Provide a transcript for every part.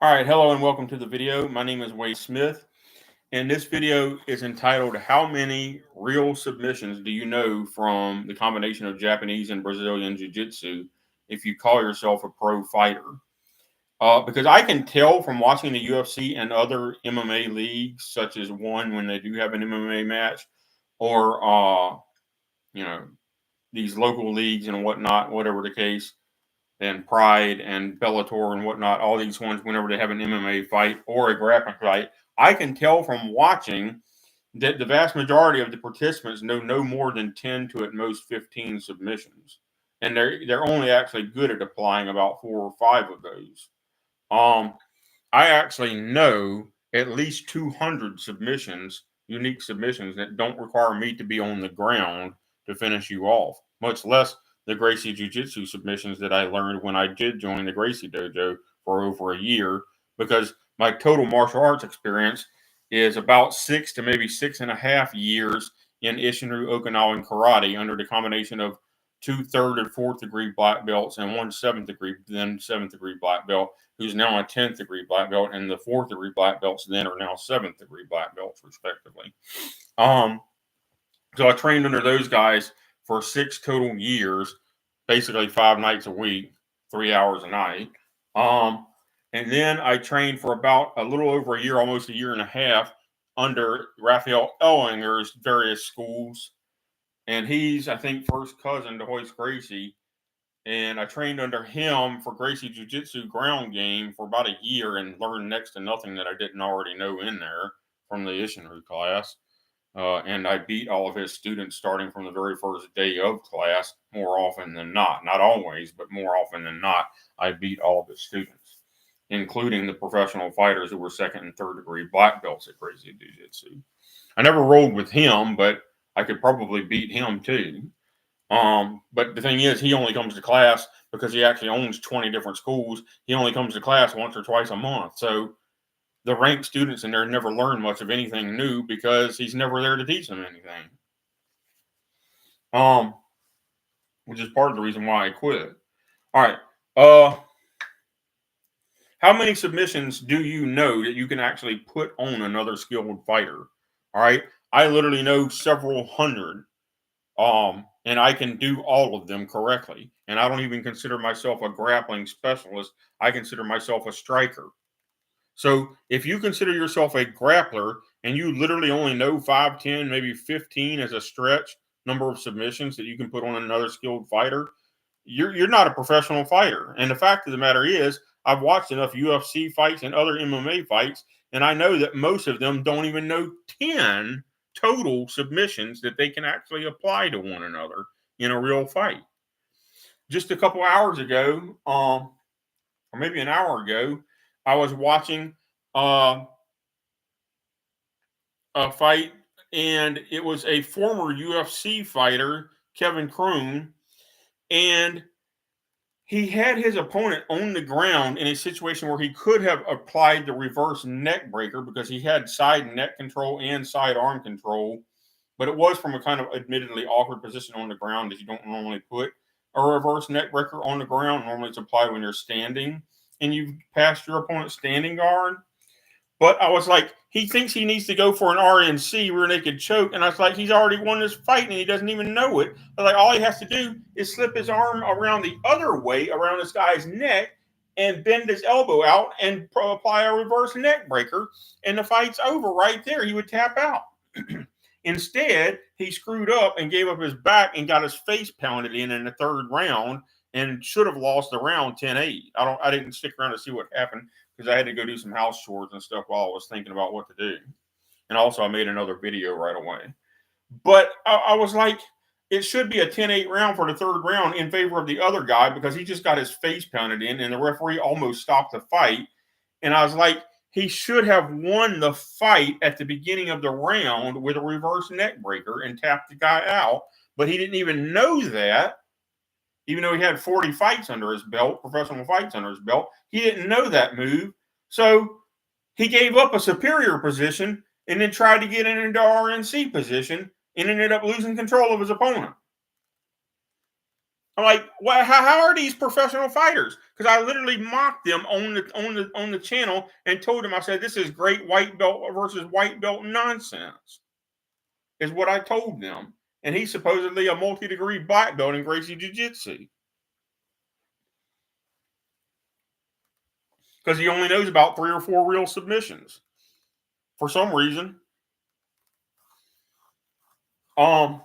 All right, hello and welcome to the video. My name is Wade Smith, and this video is entitled How Many Real Submissions Do You Know from the Combination of Japanese and Brazilian Jiu Jitsu if you call yourself a pro fighter? Because I can tell from watching the UFC and other MMA leagues, such as one when they do have an MMA match, or, you know, these local leagues and whatnot, whatever the case, and Pride and Bellator and whatnot, all these ones, whenever they have an MMA fight or a grappling fight, I can tell from watching that the vast majority of the participants know no more than 10 to at most 15 submissions. And they're only actually good at applying about 4 or 5 of those. I actually know at least 200 submissions, unique submissions that don't require me to be on the ground to finish you off, much less the Gracie Jiu Jitsu submissions that I learned when I did join the Gracie Dojo for over a year, because my total martial arts experience is about 6 to maybe 6.5 years in Ishinryu, Okinawan karate under the combination of 2 third and fourth degree black belts and 1 seventh degree, then 7th degree black belt, who's now a 10th degree black belt, and the 4th degree black belts then are now 7th degree black belts, respectively. So I trained under those guys for 6 total years, basically 5 nights a week, 3 hours a night. And then I trained for about a little over a year, almost a year and a half, under Raphael Ellinger's various schools. And he's, I think, first cousin to Hoist Gracie. And I trained under him for Gracie Jiu Jitsu ground game for about a year and learned next to nothing that I didn't already know in there from the Ishinryu class. And I beat all of his students starting from the very first day of class, more often than not. Not always, but more often than not, I beat all of his students, including the professional fighters who were 2nd and 3rd degree black belts at Gracie Jiu Jitsu. I never rolled with him, but I could probably beat him too. But the thing is, he only comes to class because he actually owns 20 different schools. He only comes to class once or twice a month. So the ranked students in there never learn much of anything new because he's never there to teach them anything. Which is part of the reason why I quit. All right. How many submissions do you know that you can actually put on another skilled fighter? All right. I literally know several hundred. And I can do all of them correctly. And I don't even consider myself a grappling specialist. I consider myself a striker. So if you consider yourself a grappler and you literally only know 5, 10, maybe 15 as a stretch number of submissions that you can put on another skilled fighter, you're not a professional fighter. And the fact of the matter is, I've watched enough UFC fights and other MMA fights, and I know that most of them don't even know 10 total submissions that they can actually apply to one another in a real fight. Just a couple hours ago, or maybe an hour ago, I was watching a fight, and it was a former UFC fighter, Kevin Kroon, and he had his opponent on the ground in a situation where he could have applied the reverse neck breaker because he had side neck control and side arm control, but it was from a kind of admittedly awkward position on the ground that you don't normally put a reverse neck breaker on the ground. Normally it's applied when you're standing and you've passed your opponent's standing guard. But I was like, he thinks he needs to go for an RNC, rear naked choke. And I was like, he's already won this fight and he doesn't even know it. But like, all he has to do is slip his arm around the other way around this guy's neck and bend his elbow out and apply a reverse neck breaker. And the fight's over right there. He would tap out. Instead, he screwed up and gave up his back and got his face pounded in the 3rd round and should have lost the round 10-8. I didn't stick around to see what happened because I had to go do some house chores and stuff while I was thinking about what to do. And also I made another video right away. But I was like, it should be a 10-8 round for the 3rd round in favor of the other guy because he just got his face pounded in and the referee almost stopped the fight. And I was like, he should have won the fight at the beginning of the round with a reverse neck breaker and tapped the guy out. But he didn't even know that. Even though he had 40 fights under his belt, professional fights under his belt, he didn't know that move. So he gave up a superior position and then tried to get into RNC position and ended up losing control of his opponent. I'm like, well, how are these professional fighters? Because I literally mocked them on the channel and told them, I said, this is great white belt versus white belt nonsense, is what I told them. And he's supposedly a multi-degree black belt in Gracie Jiu Jitsu. Because he only knows about 3 or 4 real submissions for some reason. How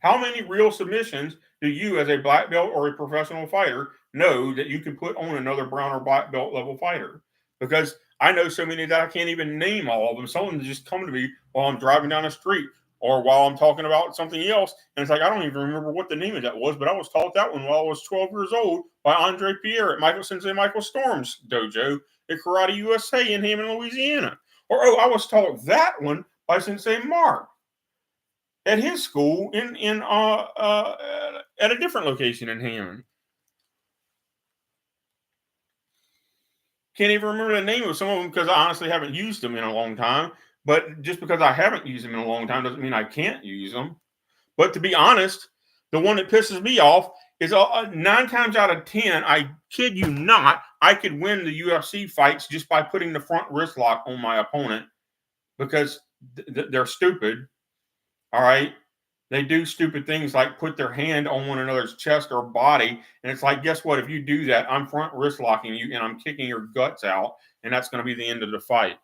many real submissions do you, as a black belt or a professional fighter, know that you can put on another brown or black belt level fighter? Because I know so many that I can't even name all of them. Some of them just come to me while I'm driving down the street or while I'm talking about something else. And it's like, I don't even remember what the name of that was, but I was taught that one while I was 12 years old by Andre Pierre at Sensei Michael Storm's dojo at Karate USA in Hammond, Louisiana. Or, I was taught that one by Sensei Mark at his school at a different location in Hammond. Can't even remember the name of some of them because I honestly haven't used them in a long time. But just because I haven't used them in a long time doesn't mean I can't use them. But to be honest, the one that pisses me off is 9 times out of 10, I kid you not, I could win the UFC fights just by putting the front wrist lock on my opponent because they're stupid. All right. They do stupid things like put their hand on one another's chest or body. And it's like, guess what? If you do that, I'm front wrist locking you and I'm kicking your guts out. And that's going to be the end of the fight.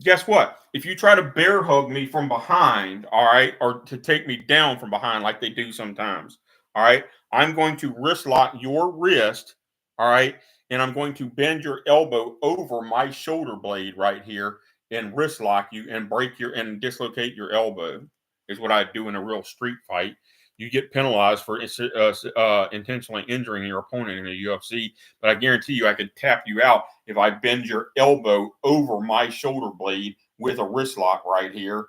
Guess what? If you try to bear hug me from behind, all right, or to take me down from behind like they do sometimes, all right, I'm going to wrist lock your wrist, all right, and I'm going to bend your elbow over my shoulder blade right here and wrist lock you and and dislocate your elbow is what I do in a real street fight. You get penalized for intentionally injuring your opponent in the UFC, but I guarantee you I could tap you out if I bend your elbow over my shoulder blade with a wrist lock right here.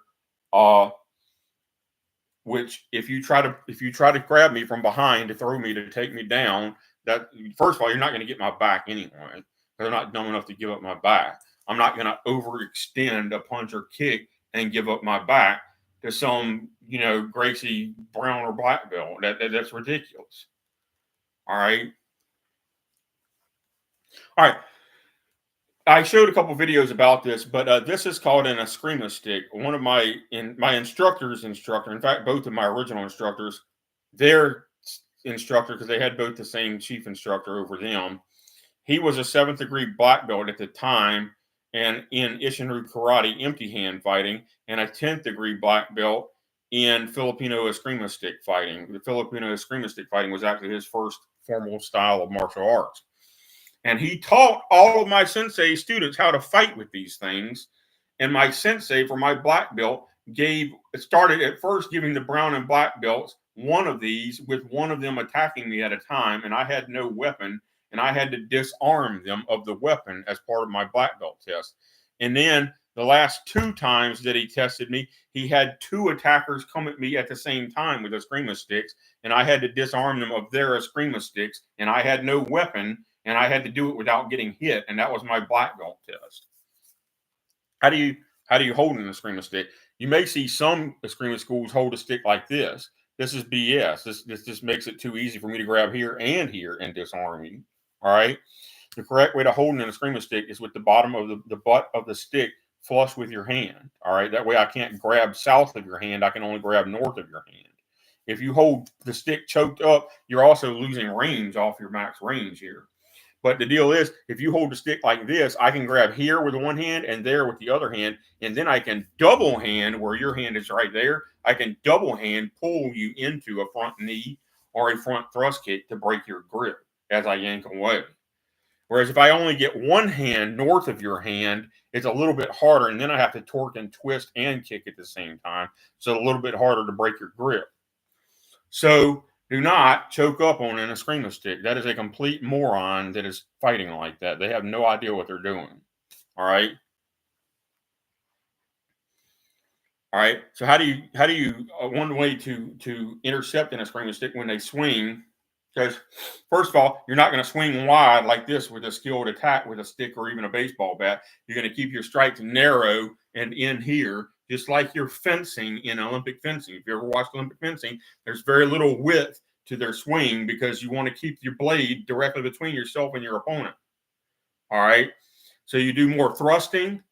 Which if you try to grab me from behind to throw me to take me down, that first of all, you're not going to get my back anyway. Because I'm not dumb enough to give up my back. I'm not going to overextend a punch or kick and give up my back to some, Gracie brown or black belt. That's ridiculous. All right. I showed a couple videos about this, but this is called an eskrima stick. One of my instructor's instructor, in fact, both of my original instructors, their instructor, because they had both the same chief instructor over them, he was a 7th degree black belt at the time and in Isshinryu karate empty hand fighting, and a 10th degree black belt in Filipino eskrima stick fighting. The Filipino eskrima stick fighting was actually his first formal style of martial arts. And he taught all of my sensei students how to fight with these things. And my sensei for my black belt started at first giving the brown and black belts one of these, with one of them attacking me at a time. And I had no weapon, and I had to disarm them of the weapon as part of my black belt test. And then the last 2 times that he tested me, he had 2 attackers come at me at the same time with eskrima sticks, and I had to disarm them of their eskrima sticks, and I had no weapon, and I had to do it without getting hit, and that was my black belt test. How do you hold an eskrima stick? You may see some eskrima schools hold a stick like this. This is BS. This just makes it too easy for me to grab here and disarm you. All right. The correct way to hold an eskrima stick is with the bottom of the butt of the stick flush with your hand. All right. That way I can't grab south of your hand. I can only grab north of your hand. If you hold the stick choked up, you're also losing range off your max range here. But the deal is, if you hold the stick like this, I can grab here with one hand and there with the other hand, and then I can double hand where your hand is right there. I can double hand pull you into a front knee or a front thrust kick to break your grip as I yank away. Whereas if I only get one hand north of your hand, it's a little bit harder, and then I have to torque and twist and kick at the same time. So a little bit harder to break your grip. So do not choke up on an eskrima stick. That is a complete moron that is fighting like that. They have no idea what they're doing. All right. All right. So how do you one way to intercept an eskrima stick when they swing? Because first of all, you're not going to swing wide like this with a skilled attack with a stick or even a baseball bat. You're going to keep your strikes narrow and in here just like you're fencing in Olympic fencing. If you ever watched Olympic fencing, there's very little width to their swing because you want to keep your blade directly between yourself and your opponent. All right. So you do more thrusting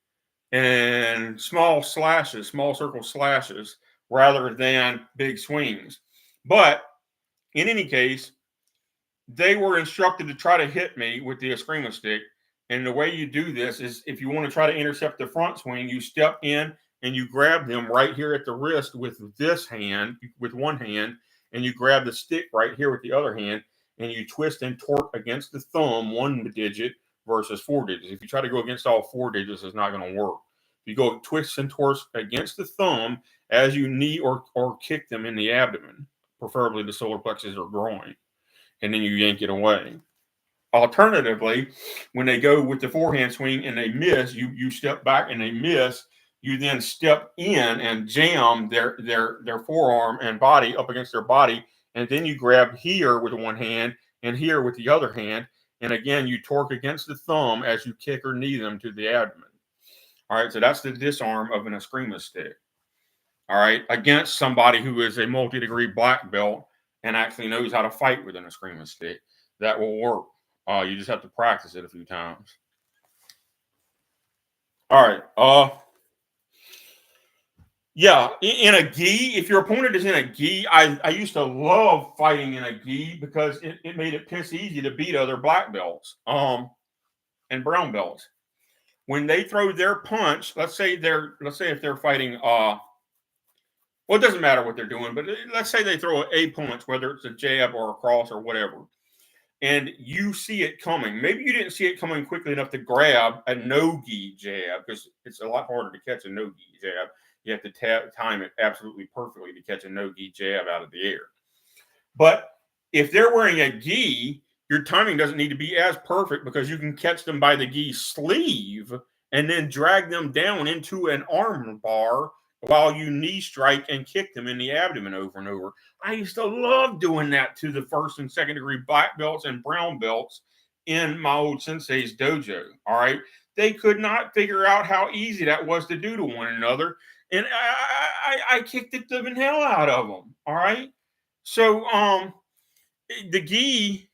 and small slashes, small circle slashes, rather than big swings. But in any case, they were instructed to try to hit me with the Eskrima stick. And the way you do this is if you want to try to intercept the front swing, you step in and you grab them right here at the wrist with this hand, with one hand, and you grab the stick right here with the other hand, and you twist and torque against the thumb, one digit versus 4 digits. If you try to go against all 4 digits, it's not going to work. If you go twist and torque against the thumb as you knee or kick them in the abdomen, preferably the solar plexus or groin, and then you yank it away. Alternatively, when they go with the forehand swing and they miss, you step back and they miss, you then step in and jam their forearm and body up against their body, and then you grab here with one hand and here with the other hand, and again you torque against the thumb as you kick or knee them to the abdomen. All right, so that's the disarm of an Eskrima stick. All right, against somebody who is a multi-degree black belt and actually knows how to fight with an Eskrima stick. That will work. You just have to practice it a few times. All right. Yeah, in a gi, if your opponent is in a gi, I used to love fighting in a gi because it made it piss easy to beat other black belts and brown belts. When they throw their punch, let's say if they're fighting well, it doesn't matter what they're doing, but let's say they throw a punch, whether it's a jab or a cross or whatever, and you see it coming. Maybe you didn't see it coming quickly enough to grab a no-gi jab because it's a lot harder to catch a no-gi jab. You have to time it absolutely perfectly to catch a no-gi jab out of the air. But if they're wearing a gi, your timing doesn't need to be as perfect because you can catch them by the gi sleeve and then drag them down into an arm bar while you knee strike and kick them in the abdomen over and over. I used to love doing that to the first and second degree black belts and brown belts in my old sensei's dojo. All right. They could not figure out how easy that was to do to one another. And I kicked the living hell out of them. All right. So the gi,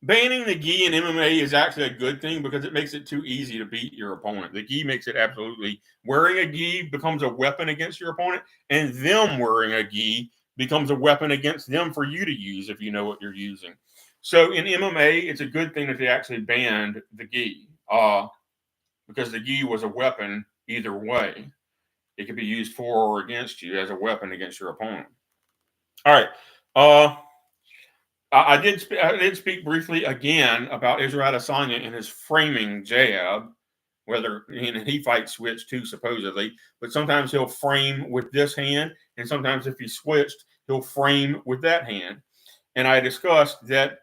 banning the gi in MMA is actually a good thing because it makes it too easy to beat your opponent. The gi makes it absolutely, wearing a gi becomes a weapon against your opponent, and them wearing a gi becomes a weapon against them for you to use if you know what you're using. So in MMA, it's a good thing that they actually banned the gi because the gi was a weapon either way. It could be used for or against you as a weapon against your opponent. All right. I did speak briefly again about Israel Adesanya and his framing jab, whether he fights switch too, supposedly, but sometimes he'll frame with this hand, and sometimes if he switched, he'll frame with that hand. And I discussed that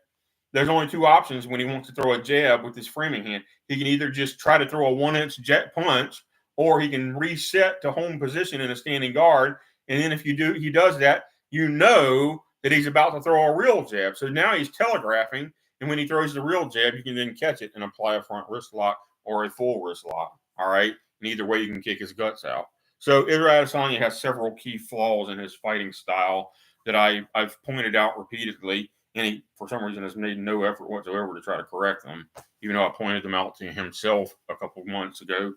there's only two options when he wants to throw a jab with his framing hand. He can either just try to throw a 1-inch jet punch, or he can reset to home position in a standing guard. And then if he does that, you know that he's about to throw a real jab. So now he's telegraphing, and when he throws the real jab, you can then catch it and apply a front wrist lock or a full wrist lock. All right, and either way, you can kick his guts out. So Israel Adesanya has several key flaws in his fighting style that I've pointed out repeatedly, and he, for some reason, has made no effort whatsoever to try to correct them, even though I pointed them out to himself a couple of months ago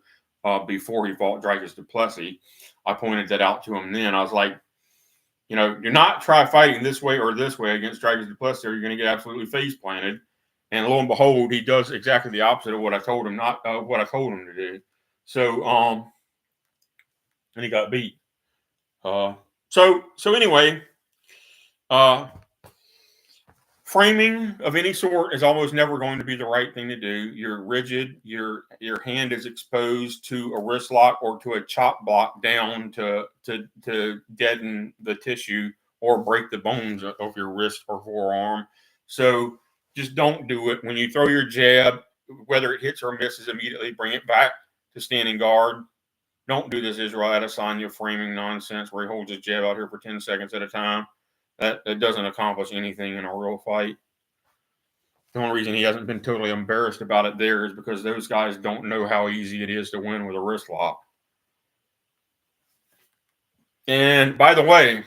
before he fought Dricus du Plessis. I pointed that out to him then. I was like, you're not try fighting this way or this way against Dricus du Plessis, or you're going to get absolutely face planted. And lo and behold, he does exactly the opposite of what I told him to do. So, and he got beat. So anyway, framing of any sort is almost never going to be the right thing to do. You're rigid. Your hand is exposed to a wrist lock or to a chop block down to deaden the tissue or break the bones of your wrist or forearm. So just don't do it. When you throw your jab, whether it hits or misses, immediately bring it back to standing guard. Don't do this Israel Adesanya framing nonsense where he holds his jab out here for 10 seconds at a time. That doesn't accomplish anything in a real fight. The only reason he hasn't been totally embarrassed about it there is because those guys don't know how easy it is to win with a wrist lock. And by the way,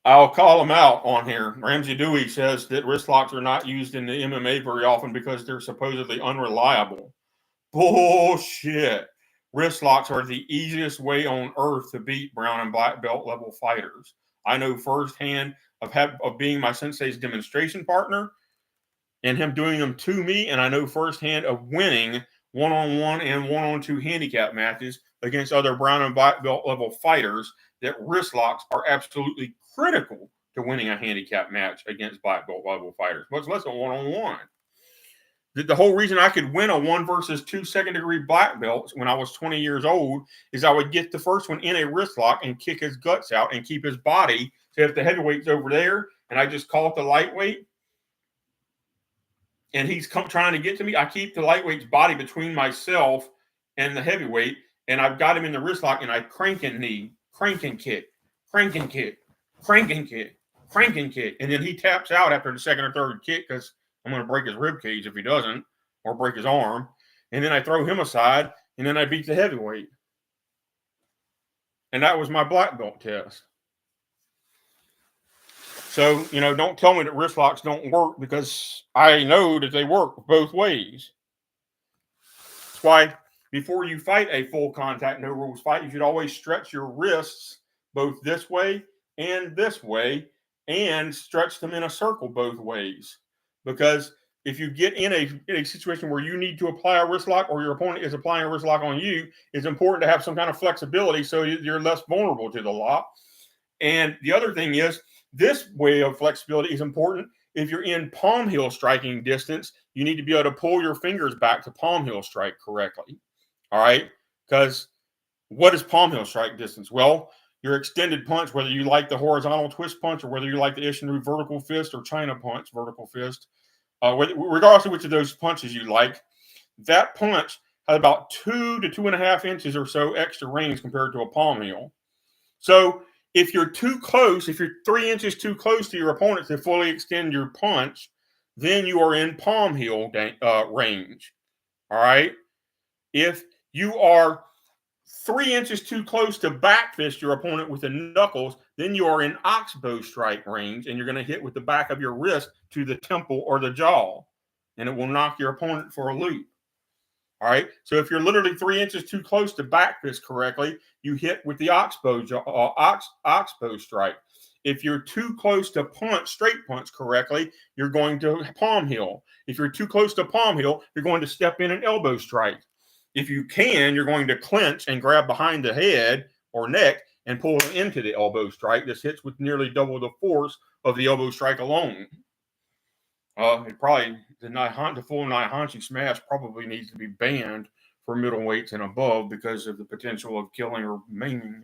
I'll call him out on here. Ramsey Dewey says that wrist locks are not used in the MMA very often because they're supposedly unreliable. Bullshit. Wrist locks are the easiest way on earth to beat brown and black belt level fighters. I know firsthand of being my sensei's demonstration partner and him doing them to me, and I know firsthand of winning one-on-one and one-on-two handicap matches against other brown and black belt level fighters that wrist locks are absolutely critical to winning a handicap match against black belt level fighters, much less a one-on-one. The whole reason I could win a 1 versus 2 second-degree black belts when I was 20 years old is I would get the first one in a wrist lock and kick his guts out and keep his body. So if the heavyweight's over there and I just call it the lightweight and he's trying to get to me, I keep the lightweight's body between myself and the heavyweight, and I've got him in the wrist lock, and I crank and knee, crank and kick, crank and kick, crank and kick, crank and kick. And then he taps out after the second or third kick because I'm going to break his rib cage if he doesn't, or break his arm. And then I throw him aside, and then I beat the heavyweight. And that was my black belt test. So, don't tell me that wrist locks don't work, because I know that they work both ways. That's why before you fight a full contact, no rules fight, you should always stretch your wrists both this way and stretch them in a circle both ways. Because if you get in a situation where you need to apply a wrist lock, or your opponent is applying a wrist lock on you, it's important to have some kind of flexibility so you're less vulnerable to the lock. And the other thing is, this way of flexibility is important. If you're in palm heel striking distance, you need to be able to pull your fingers back to palm heel strike correctly. All right? Because what is palm heel strike distance? Well, your extended punch, whether you like the horizontal twist punch or whether you like the Ishinru vertical fist or China punch vertical fist, regardless of which of those punches you like, that punch has about 2 to 2.5 inches or so extra range compared to a palm heel. So if you're too close, if you're 3 inches too close to your opponent to fully extend your punch, then you are in palm heel range. All right? If you are 3 inches too close to back fist your opponent with the knuckles, then you are in oxbow strike range, and you're going to hit with the back of your wrist to the temple or the jaw, and it will knock your opponent for a loop. All right. So if you're literally 3 inches too close to back fist correctly, you hit with the oxbow strike. If you're too close to straight punch correctly, you're going to palm heel. If you're too close to palm heel, you're going to step in an elbow strike. If you can, you're going to clench and grab behind the head or neck and pull into the elbow strike. This hits with nearly double the force of the elbow strike alone. The full Naihanchi smash probably needs to be banned for middleweights and above because of the potential of killing or maiming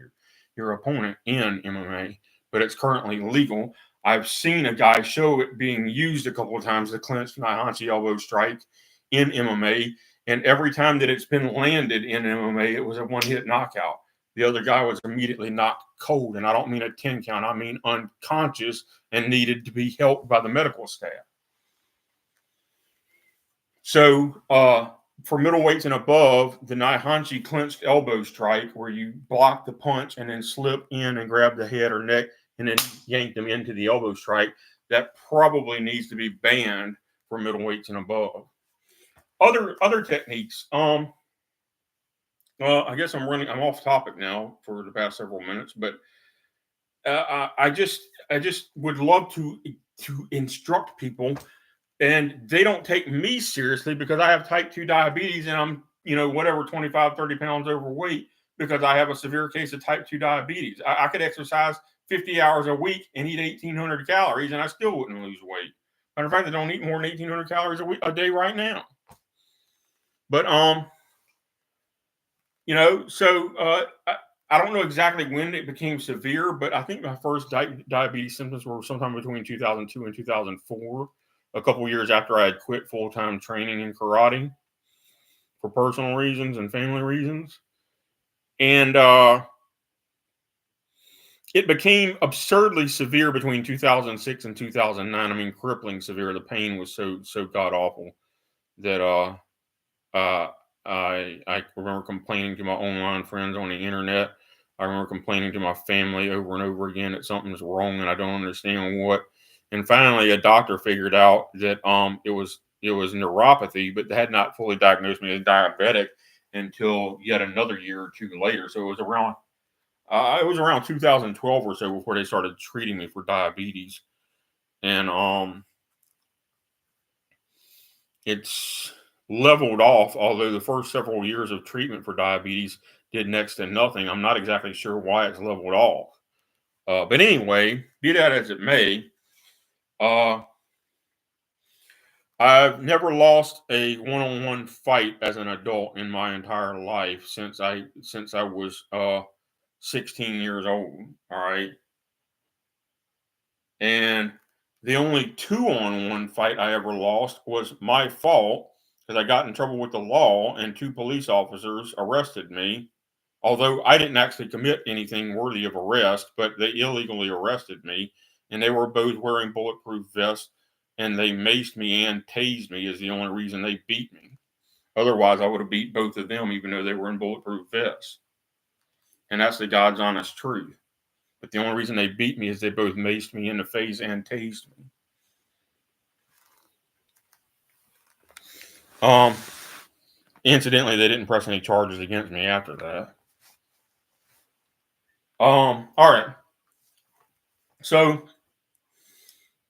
your opponent in MMA. But it's currently legal. I've seen a guy show it being used a couple of times, the clenched Naihanchi elbow strike in MMA. And every time that it's been landed in MMA, it was a one-hit knockout. The other guy was immediately knocked cold. And I don't mean a 10 count. I mean unconscious and needed to be helped by the medical staff. So for middleweights and above, the Naihanchi clenched elbow strike, where you block the punch and then slip in and grab the head or neck and then yank them into the elbow strike, that probably needs to be banned for middleweights and above. Other techniques. I guess I'm off topic now for the past several minutes, but I just would love to instruct people. And they don't take me seriously because I have type 2 diabetes and I'm, 25, 30 pounds overweight because I have a severe case of type 2 diabetes. I could exercise 50 hours a week and eat 1,800 calories and I still wouldn't lose weight. Matter of fact, I don't eat more than 1,800 calories a day right now. But, I don't know exactly when it became severe, but I think my first diabetes symptoms were sometime between 2002 and 2004. A couple years after I had quit full-time training in karate for personal reasons and family reasons. And it became absurdly severe between 2006 and 2009. I mean, crippling severe. The pain was so god-awful that I remember complaining to my online friends on the internet. I remember complaining to my family over and over again that something's wrong and I don't understand what. And finally, a doctor figured out that it was neuropathy, but they had not fully diagnosed me as diabetic until yet another year or two later. So it was around 2012 or so before they started treating me for diabetes. And it's leveled off, although the first several years of treatment for diabetes did next to nothing. I'm not exactly sure why it's leveled off. But anyway, be that as it may, I've never lost a one-on-one fight as an adult in my entire life since I was 16 years old. All right. And the only two-on-one fight I ever lost was my fault because I got in trouble with the law and two police officers arrested me. Although I didn't actually commit anything worthy of arrest, but they illegally arrested me, and they were both wearing bulletproof vests, and they maced me and tased me is the only reason they beat me. Otherwise, I would have beat both of them, even though they were in bulletproof vests. And that's the God's honest truth. But the only reason they beat me is they both maced me in the face and tased me. Incidentally, they didn't press any charges against me after that. All right. So,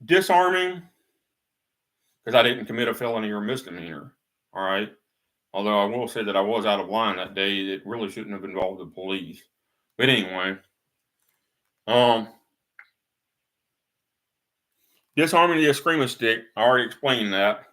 disarming, because I didn't commit a felony or misdemeanor. All right. Although I will say that I was out of line that day. It really shouldn't have involved the police. But anyway, disarming the Eskrima stick, I already explained that.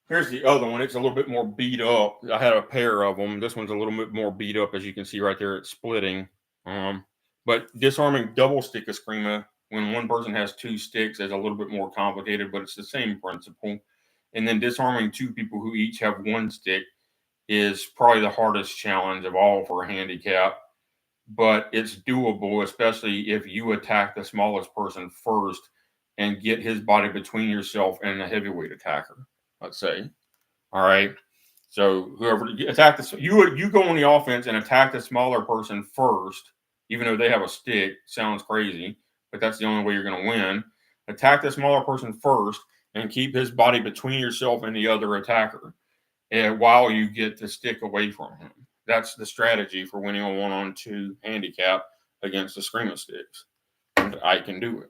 Here's the other one. It's a little bit more beat up. I had a pair of them. This one's a little bit more beat up, as you can see right there. It's splitting. But disarming double stick Eskrima when one person has two sticks is a little bit more complicated, but it's the same principle. And then disarming two people who each have one stick is probably the hardest challenge of all for a handicap. But it's doable, especially if you attack the smallest person first and get his body between yourself and a heavyweight attacker, let's say. All right. So whoever attack this, you go on the offense and attack the smaller person first, even though they have a stick. Sounds crazy, but that's the only way you're going to win. Attack the smaller person first and keep his body between yourself and the other attacker, and while you get the stick away from him. That's the strategy for winning a 1-on-2 handicap against the Eskrima sticks. And I can do it.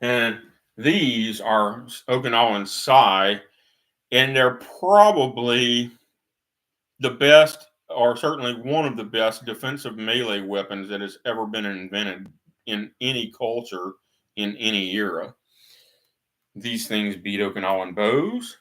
And these are Okinawan Sai, and they're probably the best, or certainly one of the best defensive melee weapons that has ever been invented in any culture in any era. These things beat Okinawan bows.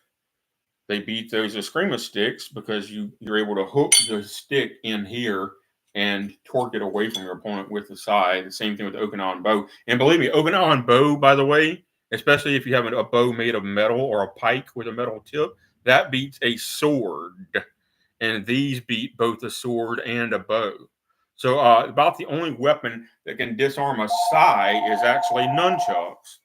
They beat those Eskrima sticks because you're able to hook the stick in here and torque it away from your opponent with the side. The same thing with the Okinawan bow. And believe me, Okinawan bow, by the way, especially if you have a bow made of metal or a pike with a metal tip, that beats a sword. And these beat both a sword and a bow. So about the only weapon that can disarm a sai is actually nunchucks.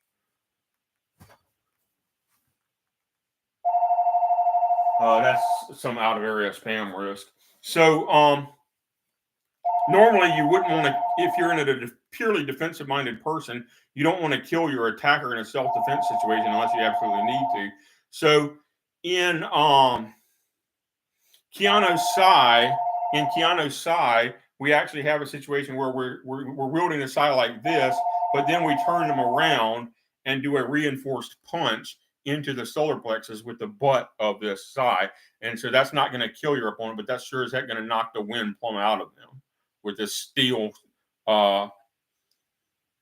That's some out of area spam risk. So normally you wouldn't want to, if you're in a purely defensive minded person, you don't want to kill your attacker in a self-defense situation unless you absolutely need to. So in Keanu Sai, we actually have a situation where we're wielding a sai like this, but then we turn them around and do a reinforced punch into the solar plexus with the butt of this sai. And so that's not going to kill your opponent, but that's sure as heck going to knock the wind plumb out of them with this steel.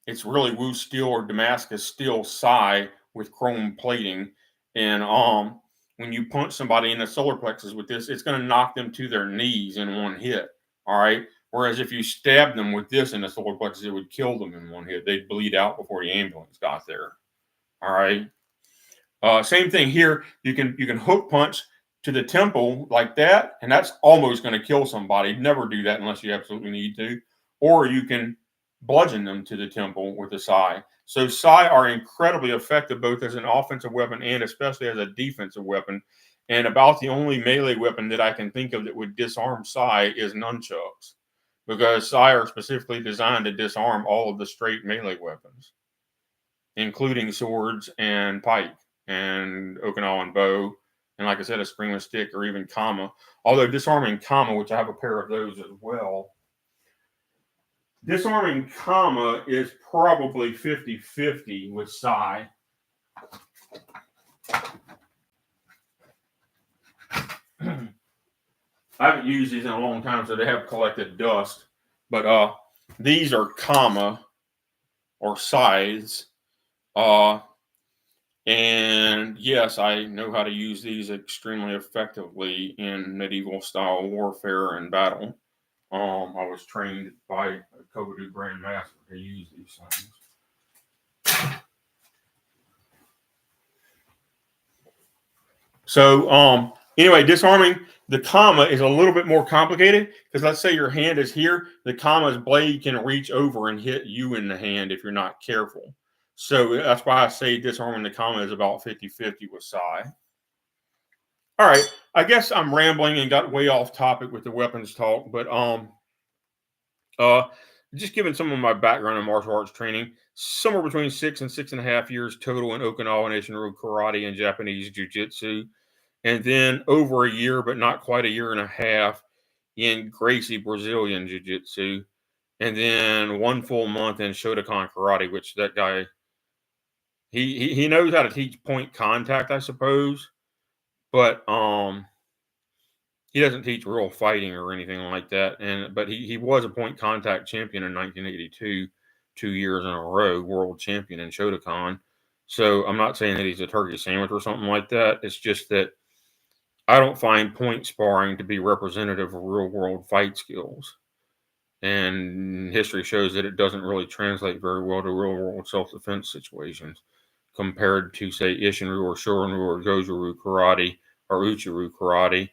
It's really Wu steel or Damascus steel sai with chrome plating. And when you punch somebody in the solar plexus with this, it's going to knock them to their knees in one hit. All right. Whereas if you stabbed them with this in the solar plexus, it would kill them in one hit. They'd bleed out before the ambulance got there. All right. Same thing here. You can hook punch to the temple like that, and that's almost going to kill somebody. Never do that unless you absolutely need to. Or you can bludgeon them to the temple with a sai. So sai are incredibly effective both as an offensive weapon and especially as a defensive weapon. And about the only melee weapon that I can think of that would disarm sai is nunchucks, because sai are specifically designed to disarm all of the straight melee weapons, including swords and pike and Okinawan bow, and like I said, a springless stick or even kama. Although disarming kama, which I have a pair of those as well, disarming kama is probably 50-50 with sai. I haven't used these in a long time, so they have collected dust. But these are kama or sais. And yes, I know how to use these extremely effectively in medieval style warfare and battle. I was trained by a Kobudo Grandmaster to use these things. So anyway, disarming the kama is a little bit more complicated, because let's say your hand is here, the kama's blade can reach over and hit you in the hand if you're not careful. So that's why I say disarming the kama is about 50-50 with sai. All right, I guess I'm rambling and got way off topic with the weapons talk, but just giving some of my background in martial arts training, somewhere between 6 and 6.5 years total in Okinawan Ishinryu karate and Japanese Jiu Jitsu, and then over a year, but not quite a year and a half, in Gracie Brazilian Jiu Jitsu, and then 1 full month in Shotokan karate, which that guy, he knows how to teach point contact, I suppose, but he doesn't teach real fighting or anything like that. But he was a point contact champion in 1982, 2 years in a row, world champion in Shotokan. So I'm not saying that he's a turkey sandwich or something like that. It's just that I don't find point sparring to be representative of real world fight skills. And history shows that it doesn't really translate very well to real world self-defense situations compared to, say, Ishinryu or Shorinryu or Goju-ryu karate or Uchi-ryu karate,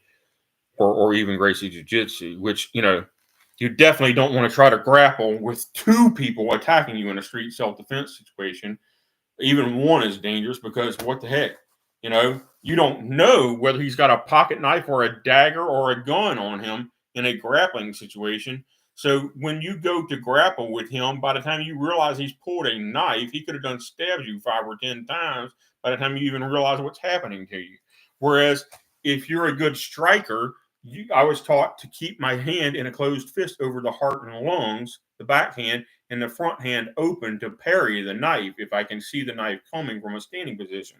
or even Gracie Jiu Jitsu, which, you definitely don't want to try to grapple with 2 people attacking you in a street self-defense situation. Even one is dangerous, because what the heck? You don't know whether he's got a pocket knife or a dagger or a gun on him in a grappling situation. So when you go to grapple with him, by the time you realize he's pulled a knife, he could have done stabbed you 5 or 10 times by the time you even realize what's happening to you. Whereas if you're a good striker, I was taught to keep my hand in a closed fist over the heart and lungs, the backhand, and the front hand open to parry the knife if I can see the knife coming from a standing position.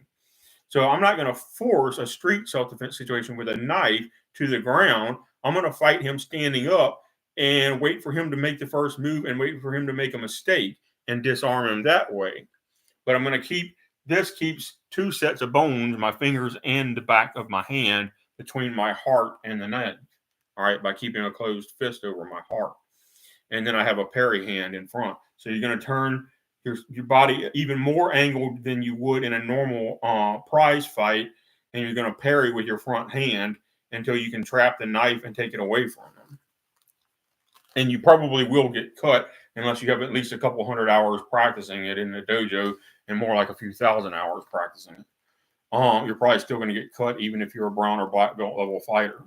So I'm not going to force a street self-defense situation with a knife to the ground. I'm going to fight him standing up and wait for him to make the first move and wait for him to make a mistake and disarm him that way. But I'm going to keeps 2 sets of bones, my fingers and the back of my hand, between my heart and the neck, all right, by keeping a closed fist over my heart. And then I have a parry hand in front. So you're going to turn your body even more angled than you would in a normal prize fight, and you're going to parry with your front hand until you can trap the knife and take it away from him. And you probably will get cut unless you have at least a couple hundred hours practicing it in the dojo, and more like a few thousand hours practicing it. You're probably still going to get cut even if you're a brown or black belt level fighter.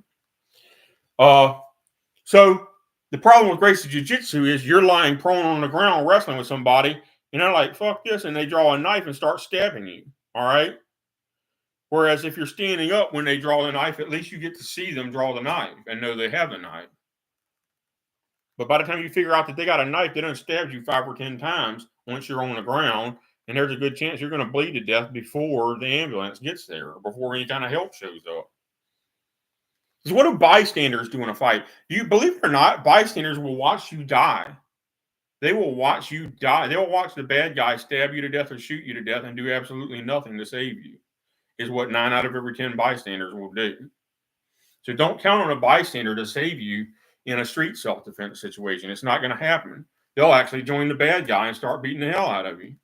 So the problem with Gracie Jiu Jitsu is you're lying prone on the ground wrestling with somebody, and they're like, fuck this, and they draw a knife and start stabbing you. All right. Whereas if you're standing up when they draw the knife, at least you get to see them draw the knife and know they have the knife. But by the time you figure out that they got a knife, they done stabbed you 5 or 10 times once you're on the ground, and there's a good chance you're going to bleed to death before the ambulance gets there, or before any kind of help shows up. Because what do bystanders do in a fight? You believe it or not, bystanders will watch you die. They will watch you die. They will watch the bad guy stab you to death or shoot you to death and do absolutely nothing to save you, is what 9 out of every 10 bystanders will do. So don't count on a bystander to save you in a street self-defense situation. It's not going to happen. They'll actually join the bad guy and start beating the hell out of you.